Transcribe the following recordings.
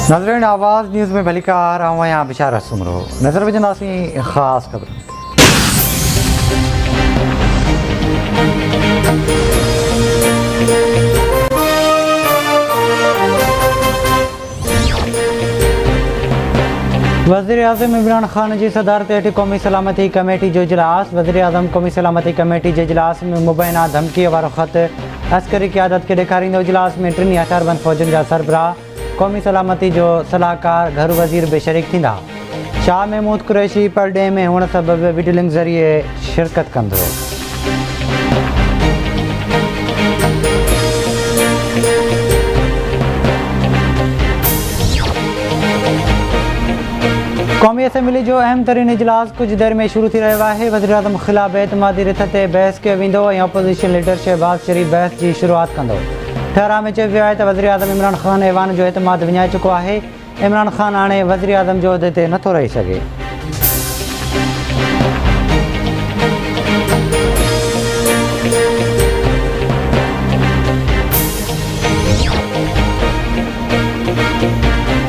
नाज़रीन आवाज़ न्यूज़ में भली का आ रहा हूँ यहाँ बिशारत सुमरो नज़र विझंदासीं ख़ासि ख़बर। वज़ीर आज़म इमरान ख़ान जी सदारत हेठि क़ौमी सलामती कमेटी जो इजलास। वज़ीर आज़म क़ौमी सलामती कमेटी जे इजलास में मुबैना धमकीअ वारो ख़त अस्करी क़यादत खे ॾेखारींदो। इजलास में टिनि हथियारबंद फ़ौजनि जा सरबराह, क़ौमी सलामती जो सलाहकार, घर वज़ीर बि शरीक थींदा। शाह महमूद कुरैशी परॾे में हुअण सबबि वीडियो लिंक ज़रिए शिरकत कंदो। क़ौमी असम्बली जो अहम तरीन इजलास कुछ देर में शुरू थी रहियो आहे। वज़ीर आज़म ख़िलाफ़ बेइतमादी रिथ ते बहस कयो वेंदो ऐं अपोज़िशन लीडर शहबाज़ शरीफ़ बहस जी शुरूआत कंदो। ठहराव में चयो वियो आहे त वज़ीर आज़म इमरान ख़ान ऐवान जो एतमाद विञाए चुको आहे। इमरान ख़ान हाणे वज़ीर आज़म जो उहिदे ते नथो रही सघे।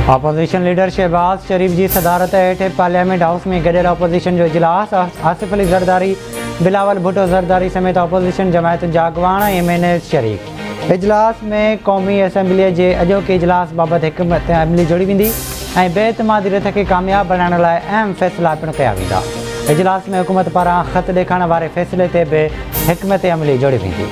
अपोज़िशन लीडर शहबाज़ शरीफ़ जी सदारत हेठि पार्लियामेंट हाउस में गॾियल अपोज़िशन जो इजलास। आसिफ़ अली ज़रदारी, बिलावल भुट्टो ज़रदारी समेत अपोज़िशन जमायतुनि जा अॻुवान ऐं MNAs शरीक। इजलास में क़ौमी असम्बलीअ जे अॼोके इजलास बाबति हिकमत अमली जोड़ी वेंदी ऐं बेइतमादी रिथ खे कामयाबु बणाइण लाइ अहम फ़ैसिला पिणु कया वेंदा। इजलास में हुकूमत पारां ख़त ॾेखारण वारे फ़ैसिले ते बि हिकमत अमली जोड़ी वेंदी।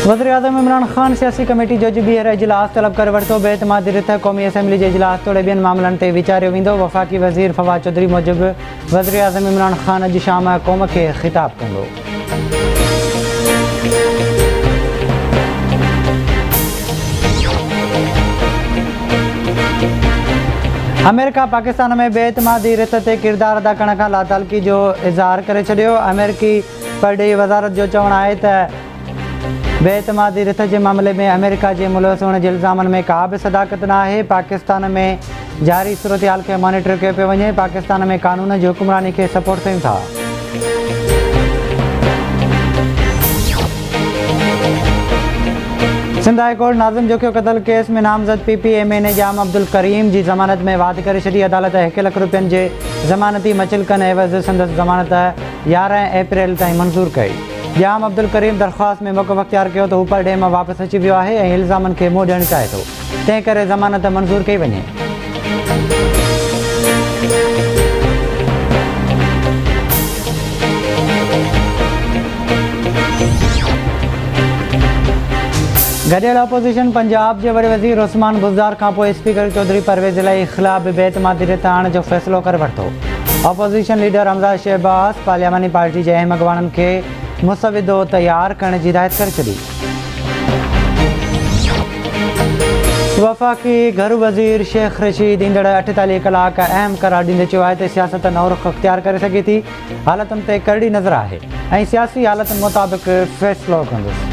वज़ीर आज़म इमरान ख़ान सियासी कमेटी जो ॿीहर इजलास तलब करे वरितो। बेइतमादी रिथ क़ौमी असम्बली जे इजलास तोड़े ॿियनि मामलनि ते वीचारियो वेंदो। वफ़ाक़ी वज़ीर फवाद चौधरी मूजिबि वज़ीर आज़म इमरान ख़ान अॼु शाम क़ौम खे ख़िताब कंदो। अमेरिका पाकिस्तान में बेइतमादी रिथ ते किरदारु अदा करण खां लातालगी जो इज़हार करे छॾियो। अमेरिकी परॾेही वज़ारत जो चवणु आहे त बेइतमादी रिथ जे मामले में अमेरिका जे मुलविस हुअण जे इल्ज़ामनि में का बि सदाकत न आहे। पाकिस्तान में जारी सूरतहाल खे मॉनिटर कयो पियो वञे। पाकिस्तान में कानून जी हुकुमरानी खे सपोर्ट कयूं था। सिंध हाई कोर्ट नाज़िम जोखियो क़तल केस में नामज़द PPMNA जाम अब्दुल करीम जी ज़मानत में वाध करे छॾी। अदालत 1 लख रुपयनि जे ज़मानती मचिलकनि एवज़ संदसि ज़मानत 11 अप्रैल ताईं मंज़ूर कई। जाम अब्दुल करीम दरख़्वास्त में मौक़िफ़ अख़्तियार कयो त हू परॾे मां वापसि अची वियो आहे ऐं इल्ज़ामनि खे मुंहुं ॾियणु चाहे थो, तंहिं करे ज़मानत मंज़ूर कई वञे। गॾियल अपोज़िशन पंजाब जे वॾे वज़ीर उस्मान बुज़दार खां पोइ स्पीकर चौधरी परवेज़ इलाही ख़िलाफ़ बेइतमादी रिथ आणण जो फ़ैसिलो करे वरितो। अपोज़िशन लीडर हमज़ा शहबाज़ पार्लियामानी पार्टी जे अहम अॻुवाननि खे मुसविदो तयारु करण जी हिदायत करे छॾी। वफ़ाक़ी घर वज़ीर शेख रशीद ईंदड़ 48 कलाक अहम करार ॾींदे चयो आहे त सियासत नओं रुख़ अख़्तियार करे सघे थी। हालतुनि ते करड़ी नज़र आहे ऐं सियासी हालतुनि मुताबिक़ फ़ैसिलो कंदुसि।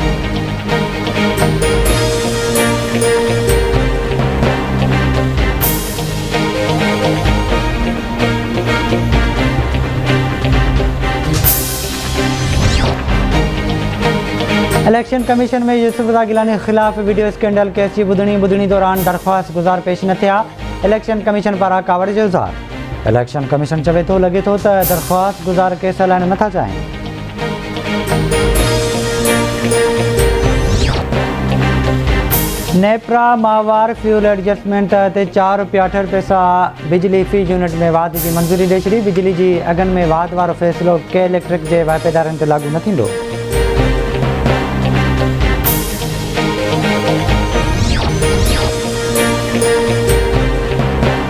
इलेक्शन कमीशन में यूसुफ रज़ा गिलानी के ख़िलाफ़ वीडियो स्कैंडल केस की ॿुधणी दौरान दरख़्वास्त गुज़ार पेश न थिया। इलेक्शन कमीशन पारां कावड़ जो इज़हार। इलेक्शन कमीशन चवे थो लॻे थो त दरख़्वास्त गुज़ार केस हलाइण नथा चाहिनि। नेपरा माहवार फ्यूल एडजस्टमेंट ते ₹4.68 बिजली फ़ी यूनिट में वाध जी मंज़ूरी ॾेई छॾी। बिजली जी अघनि में वाध वारो फ़ैसिलो के इलेक्ट्रिक जे वाइपेदारनि ते लागू न थींदो।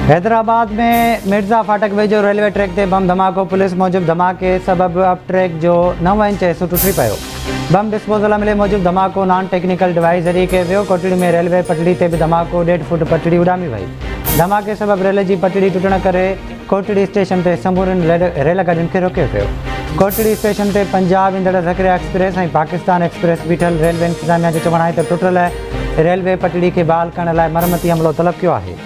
हैदराबाद में मिर्ज़ा फाटक वेझो रेलवे ट्रैक ते बम धमाको। पुलिस मूजिबि धमाके सबबि अप ट्रैक जो 9 इंच हिसो टुटी पियो। बम डिस्पोज़ल अमले मूजिबि धमाको नॉन टेक्निकल डिवाइस ज़रिए कयो वियो। कोटड़ी में रेलवे पटड़ी ते बि धमाको 1.5 फुट पटड़ी उॾामी वई। धमाके सबबि रेल जी पटड़ी टुटण करे कोटड़ी स्टेशन ते समूरनि रेल गाॾियुनि खे रोकियो पियो। कोटड़ी स्टेशन ते पंजाब ईंदड़ ज़किरिया एक्सप्रेस ऐं पाकिस्तान एक्सप्रेस बीठल। रेलवे इंतिज़ामिया जो चवणु आहे त टुटल रेलवे पटड़ी खे बहाल करण लाइ मरमती अमलो तलब कयो आहे।